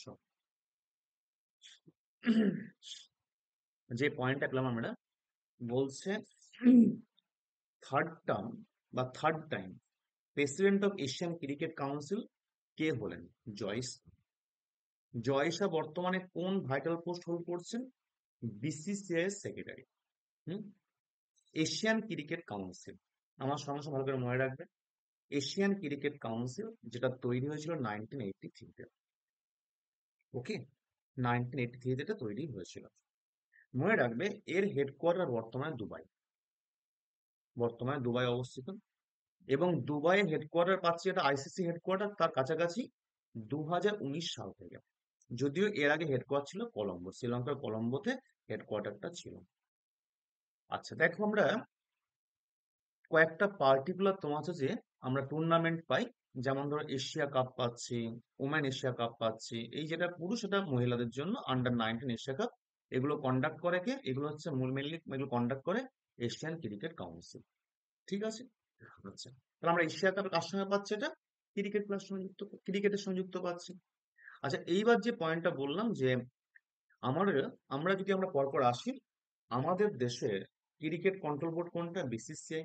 So, যে পয়েন্টটা পেলাম আমরা, বলছে থার্ড টার্ম বা third time president of Asian cricket council কে হলেন? জয়েস। জয়েশা বর্তমানে কোন ভাইটাল পোস্ট হোল্ড করছেন? বিসিসিআই এর সেক্রেটারি। হুম। এশিয়ান ক্রিকেট কাউন্সিল, আমার সঙ্গে সঙ্গে ভালো করে মনে রাখবে, এশিয়ান ক্রিকেট কাউন্সিল যেটা তৈরি হয়েছিল 1983-তে। ওকে, 1983-তে এটা তৈরি হয়েছিল। মনে রাখবে এর হেডকোয়ার্টার বর্তমানে দুবাই অবস্থিত। এবং দুবাইয়ের হেডকোয়ার্টার পাচ্ছি, এটা আইসিসি হেডকোয়ার্টার তার কাছাকাছি 2019 সাল থেকে। যদিও এর আগে হেডকোয়ার্টার ছিল কলম্বো, শ্রীলঙ্কার কলম্বোতে হেডকোয়ার্টারটা ছিল। আচ্ছা দেখো, আমরা কয়েকটা পার্টিকুলার তোমার হচ্ছে যে আমরা টুর্নামেন্ট পাই, যেমন ধরো এশিয়া কাপ পাচ্ছি, ওমেন এশিয়া কাপ পাচ্ছি। এই যেটা পুরুষ, সেটা মহিলাদের জন্য আন্ডার 19 এশিয়া কাপ। এগুলো কন্ডাক্ট করে কে? এগুলো হচ্ছে মূল মেনলি এগুলো কন্ডাক্ট করে এশিয়ান ক্রিকেট কাউন্সিল। ঠিক আছে। আচ্ছা, তাহলে আমরা এশিয়া কাপ কার সঙ্গে পাচ্ছি? এটা ক্রিকেটের সঙ্গে যুক্ত পাচ্ছি। আচ্ছা, এইবার যে পয়েন্টটা বললাম যে আমার আমরা যদি আমরা পরপর আসি, আমাদের দেশের ক্রিকেট কন্ট্রোল বোর্ড কোনটা? বিসিসিআই।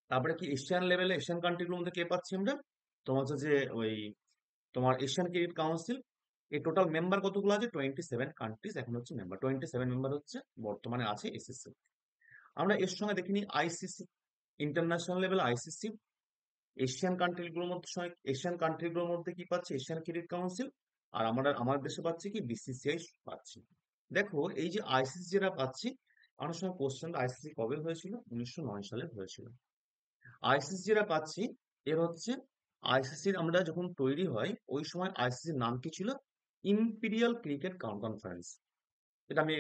তারপরে কি এশিয়ান লেভেলে এশিয়ান কান্ট্রিগুলোর মধ্যে কে পাচ্ছি আমরা? তোমার হচ্ছে যে ওই তোমার এশিয়ান ক্রিকেট কাউন্সিল। এই টোটাল মেম্বার কতগুলো আছে? 27 কান্ট্রিজ এখন হচ্ছে মেম্বার, 27 মেম্বার হচ্ছে বর্তমানে আছে এসএসসি। আমরা এর সঙ্গে দেখিনি ICC, international level ICC. Asian কান্ট্রিগুলোর মধ্যে কি পাচ্ছি? Asian cricket council. আর আমরা আমার দেশে পাচ্ছি কি? বিসিসিআই পাচ্ছি। দেখো এই যে আইসিসি যেটা পাচ্ছি, আমার সঙ্গে কোশ্চেন, আইসিসি কবে হয়েছিল? 1909 সালে হয়েছিল। আইসিসি যেটা পাচ্ছি, এর হচ্ছে আইসিসির আমরা যখন তৈরি হয় ওই সময় আইসিসির নাম কি ছিল? Imperial cricket conference. এটা আমি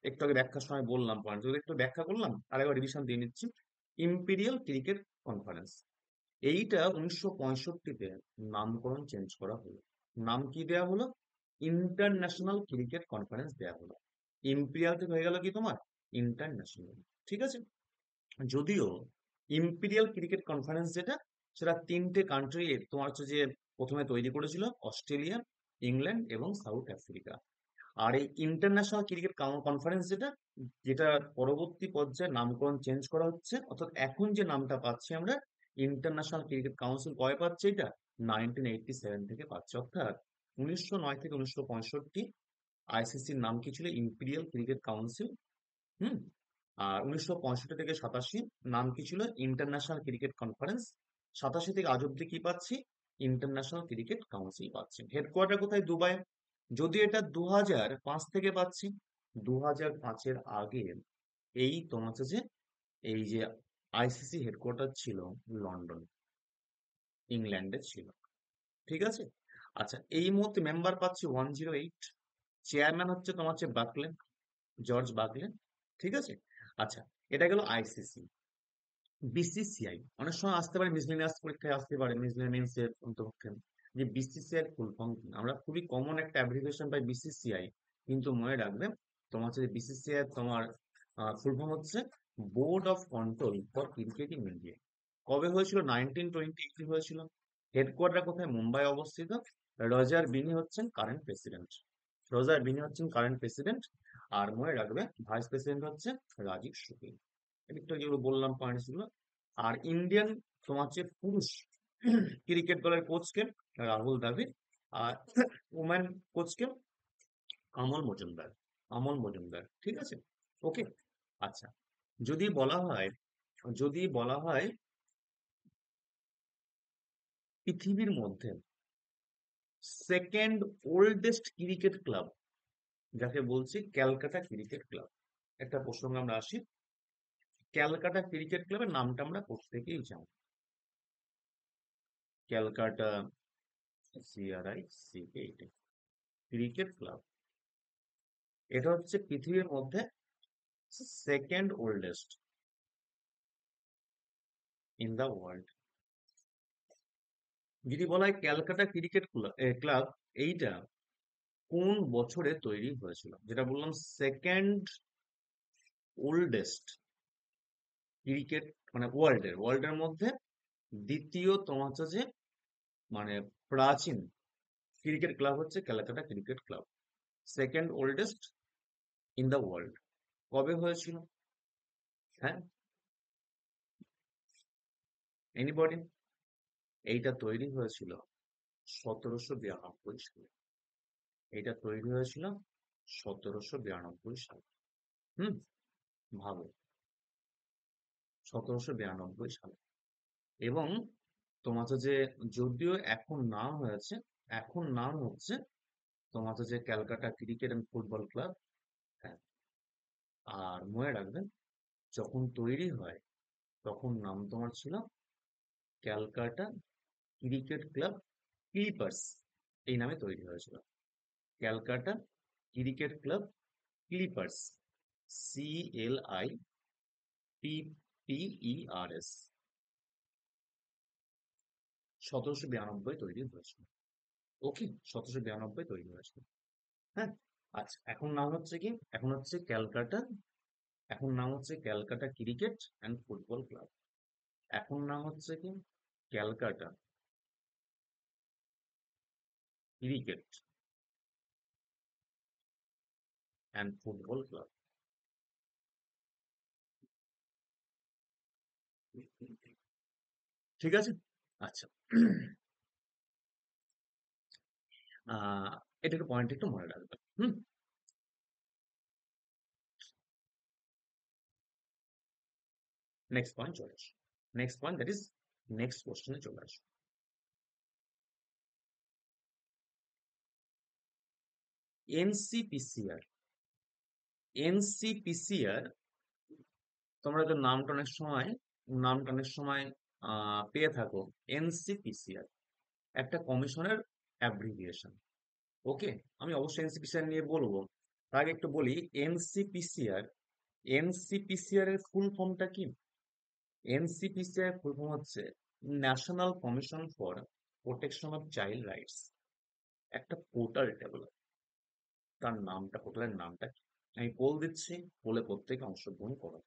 একটু আগে ব্যাখ্যার সময় বললাম, পয়েন্ট যদি একটু ব্যাখ্যা করলাম, আরেকবার রিভিশন দিয়ে নিচ্ছি। ইম্পিরিয়াল ক্রিকেট কনফারেন্স, এইটা 1965-তে নামকরণ চেঞ্জ করা হলো। নাম কি দেয়া হলো? ইন্টারন্যাশনাল ক্রিকেট কনফারেন্স দেয়া হলো। ইম্পিরিয়াল থেকে হয়ে গেল কি তোমার? ইন্টারন্যাশনাল। ঠিক আছে। যদিও ইম্পিরিয়াল ক্রিকেট কনফারেন্স যেটা, সেটা তিনটে কান্ট্রি তোমার হচ্ছে যে প্রথমে তৈরি করেছিল, অস্ট্রেলিয়া, ইংল্যান্ড এবং সাউথ আফ্রিকা। আর এই ইন্টারন্যাশনাল ক্রিকেট কনফারেন্স যেটা, যেটা পরবর্তী পর্যায়ে নামকরণ চেঞ্জ করা হচ্ছে, অর্থাৎ এখন যে নামটা পাচ্ছি আমরা, ইন্টারন্যাশনাল ক্রিকেট কাউন্সিল, কবে পাচ্ছে এটা? 1987 থেকে পাচ্ছে। অর্থাৎ 1909 থেকে 1965 আইসিসির নাম কি ছিল? Imperial Cricket Council. হুম। আর 1965 থেকে 87 নাম কি ছিল? International cricket conference. 87 থেকে আজ অব্দি কি পাচ্ছি? ইন্টারন্যাশনাল ক্রিকেট কাউন্সিল পাচ্ছি। হেডকোয়ার্টার কোথায়? দুবাই। যদিও এটা 2005 থেকে পাচ্ছি। 2005-এর আগে এই তোমার হচ্ছে যে এই যে আইসিসি হেডকোয়ার্টার ছিল লন্ডন, ইংল্যান্ডে ছিল। ঠিক আছে। আচ্ছা, এই মুহূর্তে মেম্বার পাচ্ছি 108। চেয়ারম্যান হচ্ছে তোমার হচ্ছে বাকলে, জর্জ বাকলে। ঠিক আছে। আচ্ছা, এটা গেল আইসিসি। বিসিসিআই অনেক সময় আসতে পারে, মিসলেনিয়াস পরীক্ষায় আসতে পারে, মিসলেনিয়াস এর অন্তর্ভুক্ত, যে বিসিসিআই এর ফুল ফর্ম কি। আমরা খুবই কমন একটা অ্যাব্রিভিয়েশন পাই বিসিসিআই, কিন্তু মনে রাখবে তোমার হচ্ছে বিসিসিআই তোমার ফুল ফর্ম হচ্ছে board of control for cricket in India. কবে হয়েছিল? 1928 হয়েছিল। হেডকোয়ার্টার কোথায়? মুম্বাই অবস্থিত। রজার বিনি হচ্ছেন কারেন্ট প্রেসিডেন্ট। রজার বিনি হচ্ছেন কারেন্ট প্রেসিডেন্ট। আর মনে রাখবে ভাইস প্রেসিডেন্ট হচ্ছে রাজীব শুক্লা। একটু যেগুলো বললাম পয়েন্টস গুলো। আর ইন্ডিয়ান তোমার হচ্ছে পুরুষ ক্রিকেট দলের কোচকে রাহুল দ্রাবিড়। আর ওমেন কোচকে আমল মজুমদার। আমল মজুমদার। ঠিক আছে। ওকে। আচ্ছা, যদি বলা হয় যদি বলা হয় পৃথিবীর মধ্যে সেকেন্ড ওল্ডেস্ট ক্রিকেট ক্লাব, যাকে বলছি ক্যালকাটা ক্রিকেট ক্লাব, একটা প্রসঙ্গে আমরা আসি। ক্যালকাটা ক্রিকেট ক্লাবের নামটা আমরা প্রত্যেকেই জানি, ক্যালকাটা, CRICAT ক্রিকেট ক্লাব। এটা হচ্ছে পৃথিবীর মধ্যে second oldest in the world. যদি বলা হয় ক্যালকাটা ক্রিকেট ক্লাব, এইটা কোন বছরে তৈরি হয়েছিল? যেটা বললাম সেকেন্ড ওল্ডেস্ট ক্রিকেট, মানে ওয়ার্ল্ডের মধ্যে দ্বিতীয় তোমার হচ্ছে যে মানে প্রাচীন ক্রিকেট ক্লাব হচ্ছে Calcutta cricket club, second oldest in the world. কবে হয়েছিল? হ্যাঁ, এনিবডি? এইটা তৈরি হয়েছিল 1792 সালে। এটা তৈরি হয়েছিল 1792 সালে। হুম, ভালো, 1792 সালে। এবং তোমার হচ্ছে যে, যদিও এখন নাম হয়েছে, এখন নাম হচ্ছে তোমার হচ্ছে যে Calcutta cricket and football club. হ্যাঁ, আর মনে রাখবেন, যখন তৈরি হয় তখন নাম তোমার ছিল ক্যালকাটা ক্রিকেট ক্লাব ক্লিপার্স, এই নামে তৈরি হয়েছিল। Calcutta cricket club clippers, CLIPPERS, 1792 তৈরি হয়েছিল। ওকে, 1792 তৈরি হয়েছিল। হ্যাঁ, আচ্ছা, এখন নাম হচ্ছে কি, এখন হচ্ছে ক্যালকাটা, এখন নাম হচ্ছে Calcutta cricket and football club. এখন নাম হচ্ছে কি, Calcutta cricket and football club. ঠিক আছে, আচ্ছা। আহ এটাকে পয়েন্ট একটু মনে রাখবেন। হুম, নেক্সট পয়েন্ট চলে আসো। Next point, that is next কোশ্চেনে চলে আসো। এনসিপিসিআর, এনসিপিসিআর, তোমরা তো নামটা অনেক সময়, নামটা অনেক সময় পেয়ে থাকো। এনসিপিসিআর একটা কমিশনের অ্যাব্রিভিয়েশন। ওকে, আমি অবশ্যই এনসিপিসিআর নিয়ে বলবো। তার আগে একটু বলি, এনসিপিসিআর, এনসিপিসিআর এর ফুল ফর্মটা কি? এনসিপিসিআর ফুল ফর্ম হচ্ছে national commission for protection of child rights. একটা পোর্টাল ডেভেলপ, তার নামটা, পোর্টালের নামটা কি? আমি বল দিচ্ছি, বলে প্রত্যেকে অংশগ্রহণ করো।